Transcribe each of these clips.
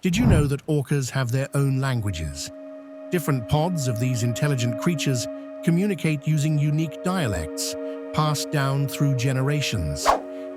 Did you know that orcas have their own languages? Different pods of these intelligent creatures communicate using unique dialects passed down through generations.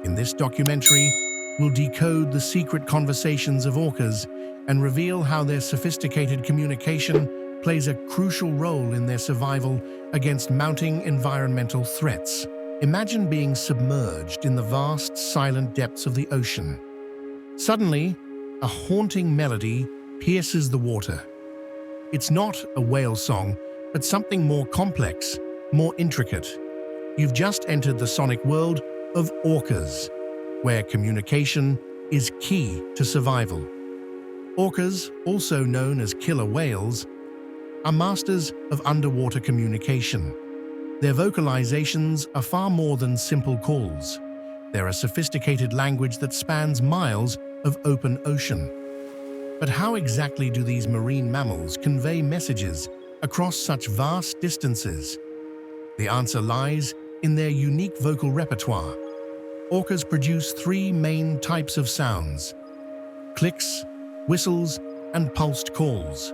In this documentary, we'll decode the secret conversations of orcas and reveal how their sophisticated communication plays a crucial role in their survival against mounting environmental threats. Imagine being submerged in the vast, silent depths of the ocean. Suddenly, a haunting melody pierces the water. It's not a whale song, but something more complex, more intricate. You've just entered the sonic world of orcas, where communication is key to survival. Orcas, also known as killer whales, are masters of underwater communication. Their vocalizations are far more than simple calls. They're a sophisticated language that spans miles of open ocean. But how exactly do these marine mammals convey messages across such vast distances? The answer lies in their unique vocal repertoire. Orcas produce three main types of sounds: clicks, whistles, and pulsed calls.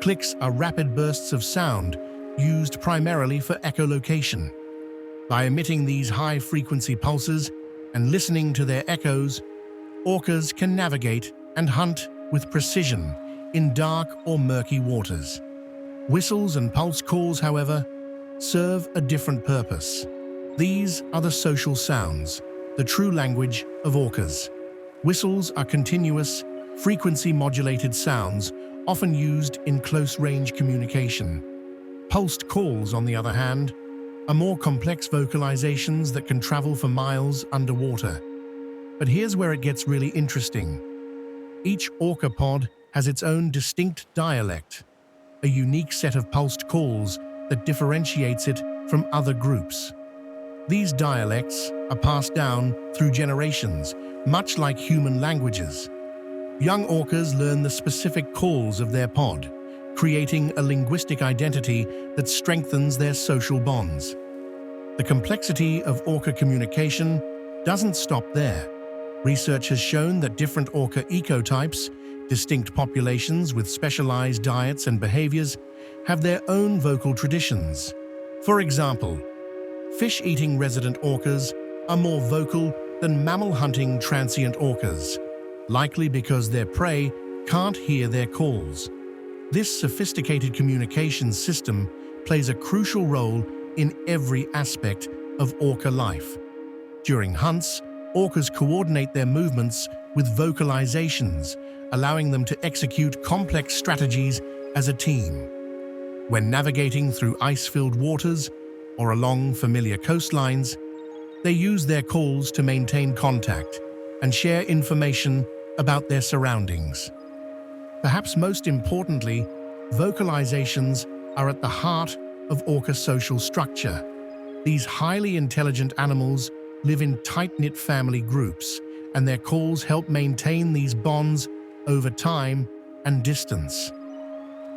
Clicks are rapid bursts of sound used primarily for echolocation. By emitting these high-frequency pulses and listening to their echoes, orcas can navigate and hunt with precision in dark or murky waters. Whistles and pulse calls, however, serve a different purpose. These are the social sounds, the true language of orcas. Whistles are continuous, frequency-modulated sounds often used in close-range communication. Pulsed calls, on the other hand, are more complex vocalizations that can travel for miles underwater. But here's where it gets really interesting. Each orca pod has its own distinct dialect, a unique set of pulsed calls that differentiates it from other groups. These dialects are passed down through generations, much like human languages. Young orcas learn the specific calls of their pod, creating a linguistic identity that strengthens their social bonds. The complexity of orca communication doesn't stop there. Research has shown that different orca ecotypes, distinct populations with specialized diets and behaviors, have their own vocal traditions. For example, fish-eating resident orcas are more vocal than mammal-hunting transient orcas, likely because their prey can't hear their calls. This sophisticated communication system plays a crucial role in every aspect of orca life. During hunts, orcas coordinate their movements with vocalizations, allowing them to execute complex strategies as a team. When navigating through ice-filled waters or along familiar coastlines, they use their calls to maintain contact and share information about their surroundings. Perhaps most importantly, vocalizations are at the heart of orca social structure. These highly intelligent animals live in tight-knit family groups, and their calls help maintain these bonds over time and distance.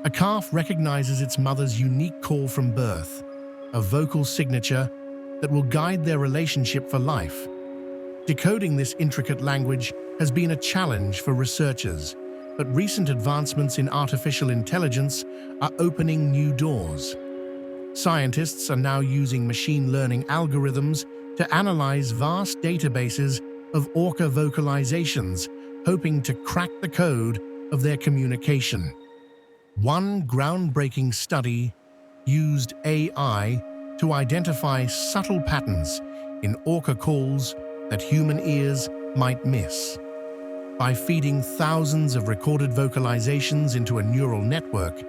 A calf recognizes its mother's unique call from birth, a vocal signature that will guide their relationship for life. Decoding this intricate language has been a challenge for researchers, but recent advancements in artificial intelligence are opening new doors. Scientists are now using machine learning algorithms to analyze vast databases of orca vocalizations, hoping to crack the code of their communication. One groundbreaking study used AI to identify subtle patterns in orca calls that human ears might miss. By feeding thousands of recorded vocalizations into a neural network,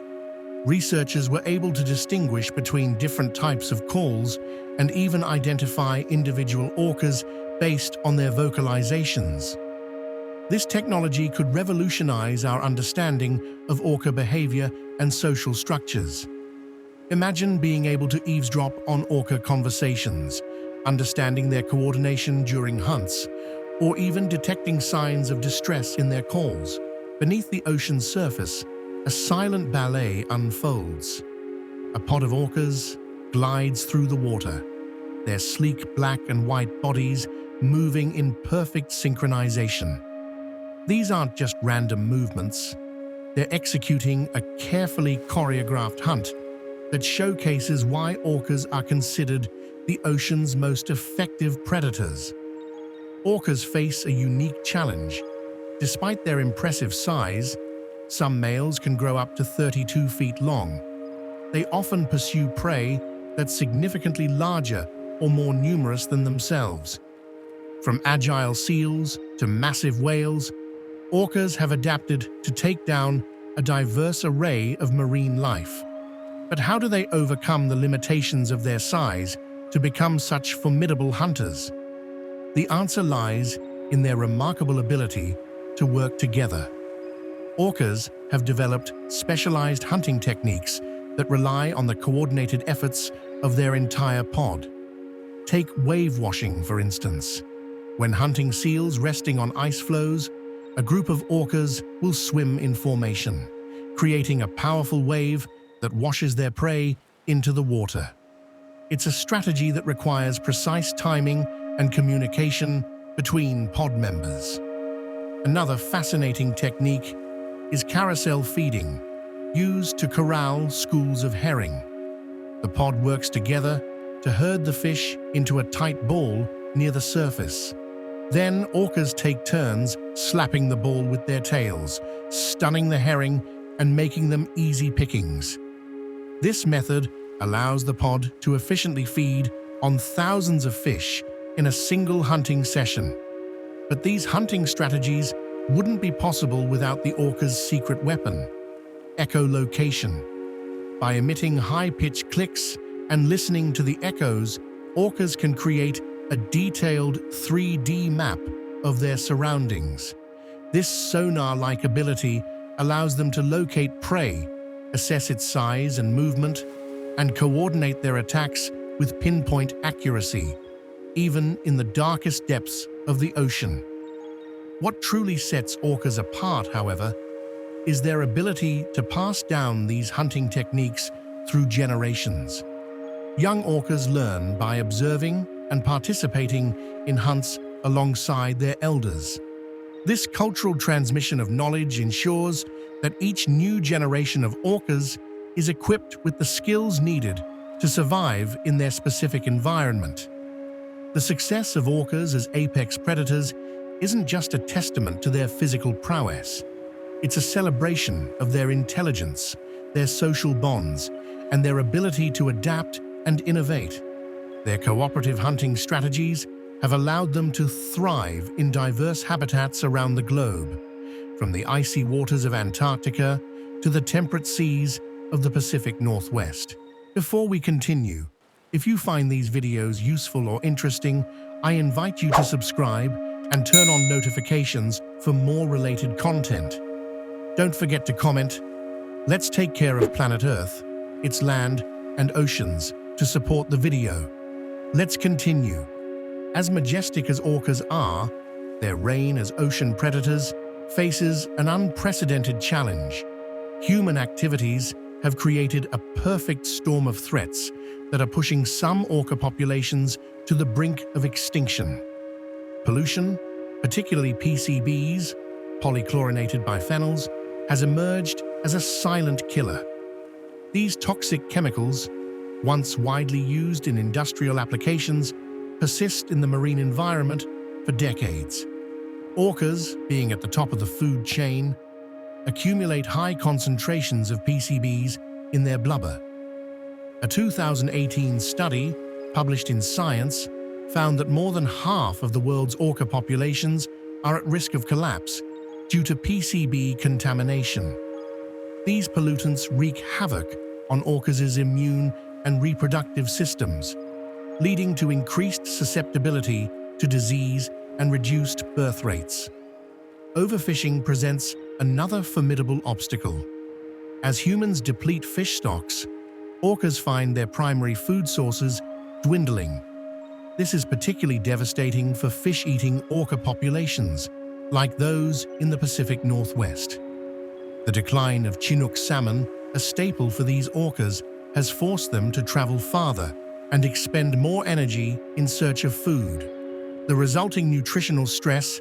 researchers were able to distinguish between different types of calls and even identify individual orcas based on their vocalizations. This technology could revolutionize our understanding of orca behavior and social structures. Imagine being able to eavesdrop on orca conversations, understanding their coordination during hunts, or even detecting signs of distress in their calls. Beneath the ocean's surface, a silent ballet unfolds. A pod of orcas glides through the water, their sleek black and white bodies moving in perfect synchronization. These aren't just random movements. They're executing a carefully choreographed hunt that showcases why orcas are considered the ocean's most effective predators. Orcas face a unique challenge. Despite their impressive size, some males can grow up to 32 feet long. They often pursue prey that's significantly larger or more numerous than themselves. From agile seals to massive whales, orcas have adapted to take down a diverse array of marine life. But how do they overcome the limitations of their size to become such formidable hunters? The answer lies in their remarkable ability to work together. Orcas have developed specialized hunting techniques that rely on the coordinated efforts of their entire pod. Take wave washing, for instance. When hunting seals resting on ice floes, a group of orcas will swim in formation, creating a powerful wave that washes their prey into the water. It's a strategy that requires precise timing and communication between pod members. Another fascinating technique is carousel feeding, used to corral schools of herring. The pod works together to herd the fish into a tight ball near the surface. Then orcas take turns slapping the ball with their tails, stunning the herring and making them easy pickings. This method allows the pod to efficiently feed on thousands of fish in a single hunting session. But these hunting strategies wouldn't be possible without the orca's secret weapon, echolocation. By emitting high-pitched clicks and listening to the echoes, orcas can create a detailed 3D map of their surroundings. This sonar-like ability allows them to locate prey, assess its size and movement, and coordinate their attacks with pinpoint accuracy, even in the darkest depths of the ocean. What truly sets orcas apart, however, is their ability to pass down these hunting techniques through generations. Young orcas learn by observing and participating in hunts alongside their elders. This cultural transmission of knowledge ensures that each new generation of orcas is equipped with the skills needed to survive in their specific environment. The success of orcas as apex predators isn't just a testament to their physical prowess. It's a celebration of their intelligence, their social bonds, and their ability to adapt and innovate. Their cooperative hunting strategies have allowed them to thrive in diverse habitats around the globe, from the icy waters of Antarctica to the temperate seas of the Pacific Northwest. Before we continue, if you find these videos useful or interesting, I invite you to subscribe and turn on notifications for more related content. Don't forget to comment. Let's take care of planet Earth, its land and oceans to support the video. Let's continue. As majestic as orcas are, their reign as ocean predators faces an unprecedented challenge. Human activities have created a perfect storm of threats that are pushing some orca populations to the brink of extinction. Pollution, particularly PCBs, polychlorinated biphenyls, has emerged as a silent killer. These toxic chemicals, once widely used in industrial applications, persist in the marine environment for decades. Orcas, being at the top of the food chain, accumulate high concentrations of PCBs in their blubber. A 2018 study, published in Science, found that more than half of the world's orca populations are at risk of collapse due to PCB contamination. These pollutants wreak havoc on orcas' immune and reproductive systems, leading to increased susceptibility to disease and reduced birth rates. Overfishing presents another formidable obstacle. As humans deplete fish stocks, orcas find their primary food sources dwindling. This is particularly devastating for fish-eating orca populations, like those in the Pacific Northwest. The decline of Chinook salmon, a staple for these orcas, has forced them to travel farther and expend more energy in search of food. The resulting nutritional stress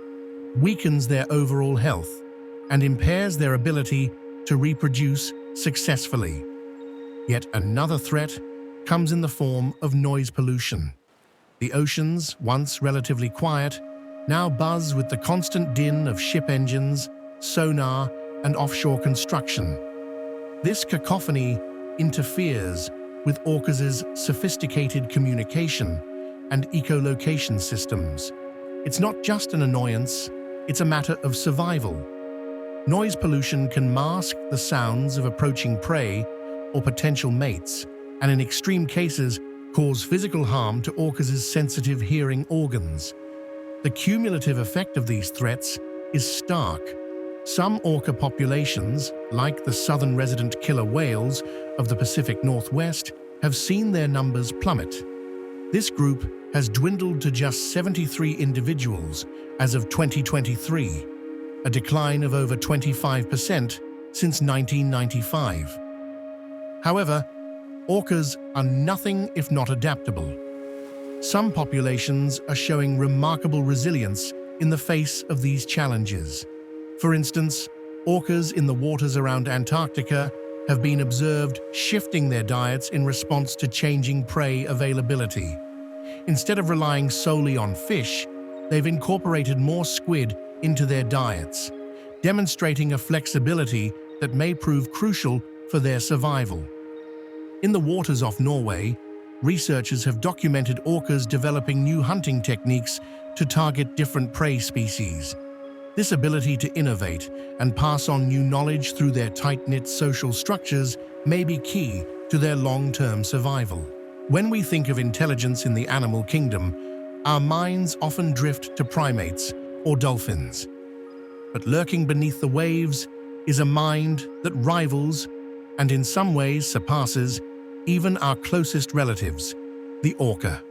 weakens their overall health, and impairs their ability to reproduce successfully. Yet another threat comes in the form of noise pollution. The oceans, once relatively quiet, now buzz with the constant din of ship engines, sonar, and offshore construction. This cacophony interferes with orcas' sophisticated communication and echolocation systems. It's not just an annoyance, it's a matter of survival. Noise pollution can mask the sounds of approaching prey or potential mates, and in extreme cases, cause physical harm to orcas' sensitive hearing organs. The cumulative effect of these threats is stark. Some orca populations, like the southern resident killer whales of the Pacific Northwest, have seen their numbers plummet. This group has dwindled to just 73 individuals as of 2023, a decline of over 25% since 1995. However, orcas are nothing if not adaptable. Some populations are showing remarkable resilience in the face of these challenges. For instance, orcas in the waters around Antarctica have been observed shifting their diets in response to changing prey availability. Instead of relying solely on fish, they've incorporated more squid into their diets, demonstrating a flexibility that may prove crucial for their survival. In the waters off Norway, researchers have documented orcas developing new hunting techniques to target different prey species. This ability to innovate and pass on new knowledge through their tight-knit social structures may be key to their long-term survival. When we think of intelligence in the animal kingdom, our minds often drift to primates or dolphins. But lurking beneath the waves is a mind that rivals, and in some ways surpasses, even our closest relatives, the orca.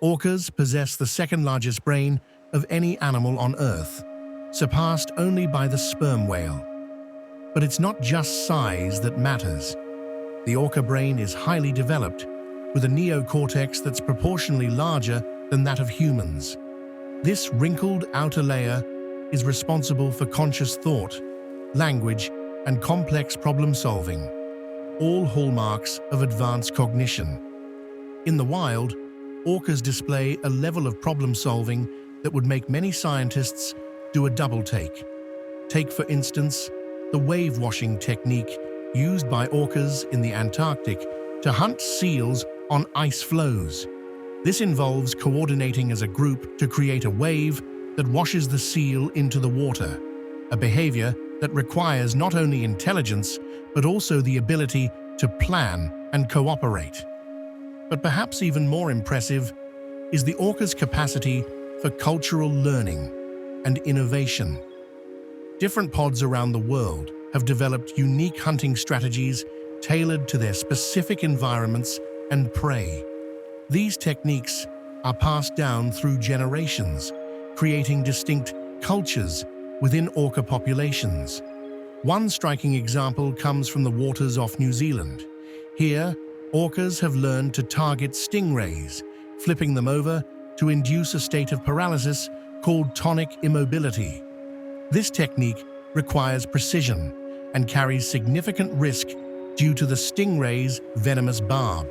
Orcas possess the second-largest brain of any animal on Earth, surpassed only by the sperm whale. But it's not just size that matters. The orca brain is highly developed, with a neocortex that's proportionally larger than that of humans. This wrinkled outer layer is responsible for conscious thought, language, and complex problem-solving, all hallmarks of advanced cognition. In the wild, orcas display a level of problem-solving that would make many scientists do a double take. Take, for instance, the wave-washing technique used by orcas in the Antarctic to hunt seals on ice floes. This involves coordinating as a group to create a wave that washes the seal into the water, a behavior that requires not only intelligence, but also the ability to plan and cooperate. But perhaps even more impressive is the orca's capacity for cultural learning and innovation. Different pods around the world have developed unique hunting strategies tailored to their specific environments and prey. These techniques are passed down through generations, creating distinct cultures within orca populations. One striking example comes from the waters off New Zealand. Here, orcas have learned to target stingrays, flipping them over to induce a state of paralysis called tonic immobility. This technique requires precision and carries significant risk due to the stingray's venomous barb.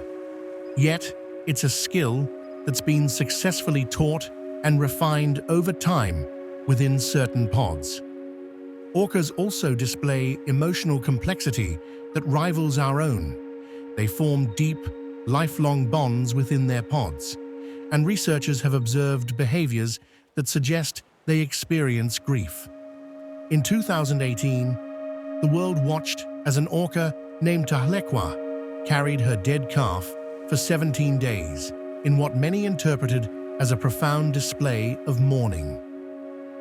Yet, it's a skill that's been successfully taught and refined over time within certain pods. Orcas also display emotional complexity that rivals our own. They form deep, lifelong bonds within their pods, and researchers have observed behaviors that suggest they experience grief. In 2018, the world watched as an orca named Tahlekwa carried her dead calf for 17 days in what many interpreted as a profound display of mourning.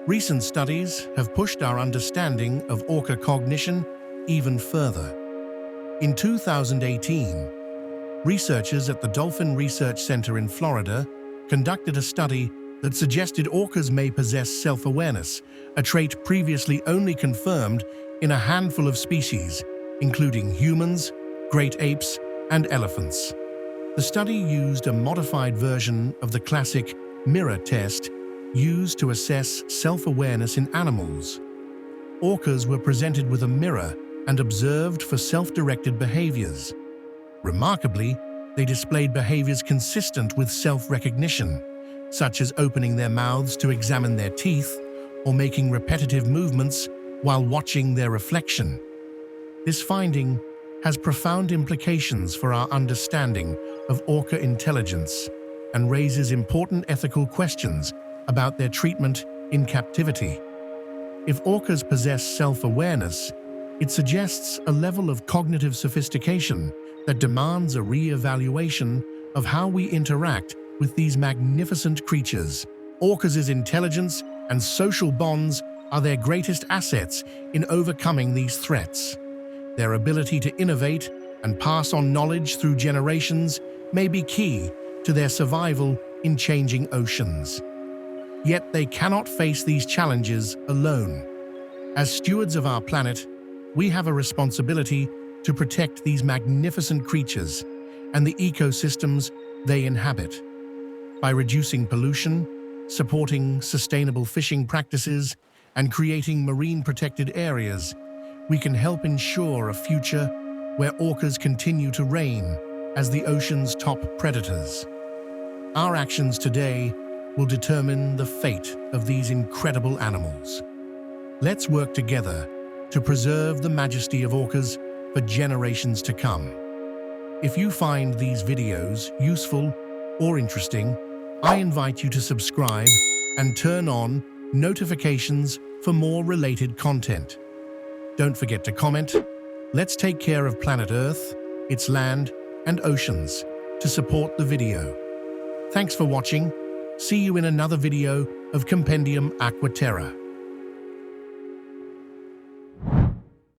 Recent studies have pushed our understanding of orca cognition even further. In 2018, researchers at the Dolphin Research Center in Florida conducted a study that suggested orcas may possess self-awareness, a trait previously only confirmed in a handful of species, including humans, great apes, and elephants. The study used a modified version of the classic mirror test used to assess self-awareness in animals. Orcas were presented with a mirror and observed for self-directed behaviors. Remarkably, they displayed behaviors consistent with self-recognition, such as opening their mouths to examine their teeth or making repetitive movements while watching their reflection. This finding has profound implications for our understanding of orca intelligence and raises important ethical questions about their treatment in captivity. If orcas possess self-awareness, it suggests a level of cognitive sophistication that demands a re-evaluation of how we interact with these magnificent creatures. Orcas' intelligence and social bonds are their greatest assets in overcoming these threats. Their ability to innovate and pass on knowledge through generations may be key to their survival in changing oceans. Yet they cannot face these challenges alone. As stewards of our planet, we have a responsibility to protect these magnificent creatures and the ecosystems they inhabit. By reducing pollution, supporting sustainable fishing practices, and creating marine protected areas, we can help ensure a future where orcas continue to reign as the ocean's top predators. Our actions today will determine the fate of these incredible animals. Let's work together to preserve the majesty of orcas for generations to come. If you find these videos useful or interesting, I invite you to subscribe and turn on notifications for more related content. Don't forget to comment. Let's take care of planet Earth, its land, and oceans to support the video. Thanks for watching. See you in another video of Compendium Aquaterra.